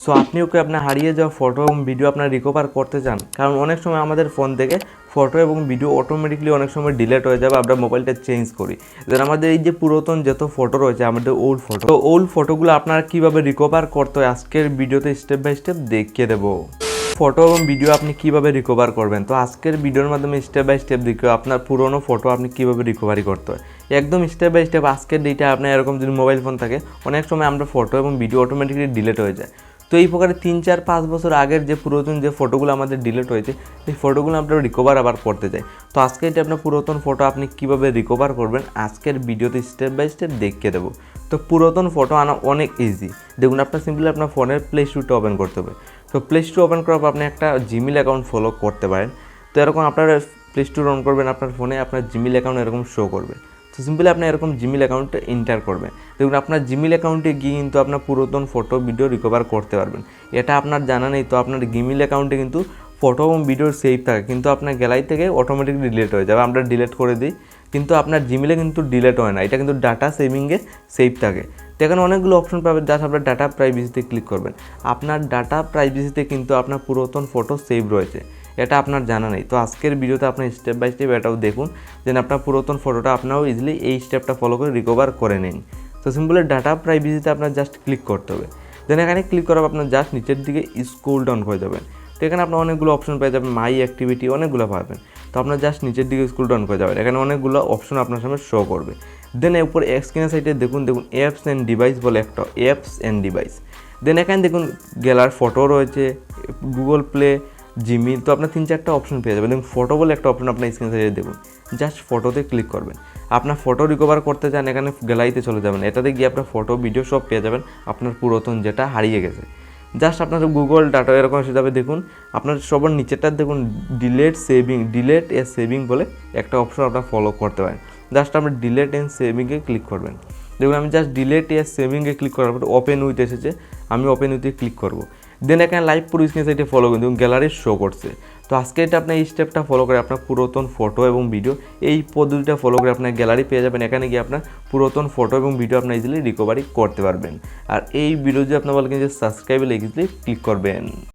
So আপনিও কি আপনার হারিয়ে যাওয়া ফটো এবং ভিডিও আপনার রিকভার করতে চান? কারণ অনেক সময় আমাদের ফোন থেকে ফটো এবং ভিডিও অটোমেটিকলি অনেক সময় ডিলিট হয়ে যাবে, আমরা মোবাইলটা চেঞ্জ করি। দেন আমাদের এই যে পুরাতন যত ফটো রয়েছে, আমাদের ওল্ড ফটো, তো ওল্ড ফটোগুলো আপনারা কীভাবে রিকভার করতে হয় আজকের ভিডিওতে স্টেপ বাই স্টেপ দেখিয়ে দেবো। ফটো এবং ভিডিও আপনি কিভাবে রিকভার করবেন, তো আজকের ভিডিওর মাধ্যমে স্টেপ বাই স্টেপ দেখিয়ে আপনার পুরনো ফটো আপনি কিভাবে রিকভারি করতে হয় একদম স্টেপ বাই স্টেপ। আজকের ডেটে আপনার এরকম যদি মোবাইল ফোন থাকে, অনেক সময় আমরা ফটো এবং ভিডিও অটোমেটিকলি ডিলিট হয়ে যায়। তো এই প্রকারে 3-4-5 বছর আগের যে পুরাতন যে ফটোগুলো আমাদের ডিলিট হয়েছে, সেই ফটোগুলো আমরা রিকভার আবার করতে চাই। তো আজকে এটা আপনার পুরাতন ফটো আপনি কীভাবে রিকভার করবেন আজকের ভিডিওতে স্টেপ বাই স্টেপ দেখিয়ে দেবো। তো পুরাতন ফটো আনা অনেক ইজি। দেখুন, আপনার সিম্পলি আপনার ফোনের প্লে স্টোরটা ওপেন করতে হবে। তো প্লে স্টোর ওপেন করার পর আপনি একটা জিমেল অ্যাকাউন্ট ফলো করতে পারেন। তো এরকম আপনার প্লে স্টোর অন করবেন, আপনার ফোনে আপনার জিমেল অ্যাকাউন্ট এরকম শো করবে। তো সিম্পলি আপনি এরকম জিমেল অ্যাকাউন্টে এন্টার করবেন। দেখুন, আপনার জিমেল অ্যাকাউন্টে গিয়ে কিন্তু আপনার পুরাতন ফটো ভিডিও রিকভার করতে পারবেন। এটা আপনার জানা নেই, তো আপনার জিমেল অ্যাকাউন্টে কিন্তু ফটো এবং ভিডিওর সেভ থাকে, কিন্তু আপনার গ্যালারি থেকে অটোমেটিকলি ডিলিট হয়ে যাবে। আমরা ডিলিট করে দিই, কিন্তু আপনার জিমেলে কিন্তু ডিলিট হয় না, এটা কিন্তু ডাটা সেভিংয়ে সেভ থাকে। তো এখানে অনেকগুলো অপশন পাবেন, জাস্ট আপনার ডাটা প্রাইভেসিতে ক্লিক করবেন। আপনার ডাটা প্রাইভেসিতে কিন্তু আপনার পুরাতন ফটো সেভ রয়েছে, এটা আপনার জানা নেই। তো আজকের ভিডিওতে আপনি স্টেপ বাই স্টেপ এটাও দেখুন, যেন আপনার পুরাতন ফটোটা আপনারাও ইজিলি এই স্টেপটা ফলো করে রিকভার করে নিন। তো সিম্পলি ডাটা প্রাইভেসিতে আপনার জাস্ট ক্লিক করতে হবে। দেন এখানে ক্লিক করার পর আপনার জাস্ট নিচের দিকে স্ক্রল ডাউন হয়ে যাবেন। তো এখানে আপনার অনেকগুলো অপশন পেয়ে যাবেন, মাই অ্যাক্টিভিটি অনেকগুলো পাবেন। তো আপনার জাস্ট নিচের দিকে স্ক্রল ডাউন করে যাবেন, এখানে অনেকগুলো অপশন আপনার সামনে শো করবে। দেন এর উপর স্ক্রিনের সাইডে দেখুন অ্যাপস অ্যান্ড ডিভাইস বলে একটা অ্যাপস অ্যান্ড ডিভাইস। দেন এখানে দেখুন গ্যালারি ফটো রয়েছে, গুগল প্লে, জিমেল। তো আপনার 3-4টা অপশন পেয়ে যাবেন। দেখুন ফটো বলে একটা অপশন আপনার স্ক্রিন সাইডে দেখুন, জাস্ট ফটোতে ক্লিক করবেন। আপনার ফটো রিকভার করতে চান, এখানে গ্যালারিতে চলে যাবেন, এটাতে গিয়ে আপনার ফটো ভিডিও সব পেয়ে যাবেন, আপনার পুরাতন যেটা হারিয়ে গেছে। জাস্ট আপনার গুগল ডাটা এরকম এসে যাবে। দেখুন আপনার সবার নিচেরটা দেখুন ডিলেট এ সেভিং বলে একটা অপশন আপনার ফলো করতে পারেন। জাস্ট আপনি ডিলেট এন্ড সেভিংয়ে ক্লিক করবেন। দেখুন আমি জাস্ট ডিলেট এ সেভিংয়ে ক্লিক করার পর ওপেন উইথ এসেছে, আমি ওপেন উইথে ক্লিক করবো। দেন এখানে লাইভ পুরো স্ক্রিন সাইডে ফলো করুন, দেখুন গ্যালারি শো করছে। তো আজকে এটা আপনার এই স্টেপটা ফলো করে আপনার পুরাতন ফটো এবং ভিডিও এই পদ্ধতিটা ফলো করে আপনার গ্যালারি পেয়ে যাবেন। এখানে গিয়ে আপনার পুরাতন ফটো এবং ভিডিও আপনার ইজিলি রিকভারি করতে পারবেন। আর এই ভিডিও যদি আপনার বলেন যে সাবস্ক্রাইবে ইজিলি ক্লিক করবেন।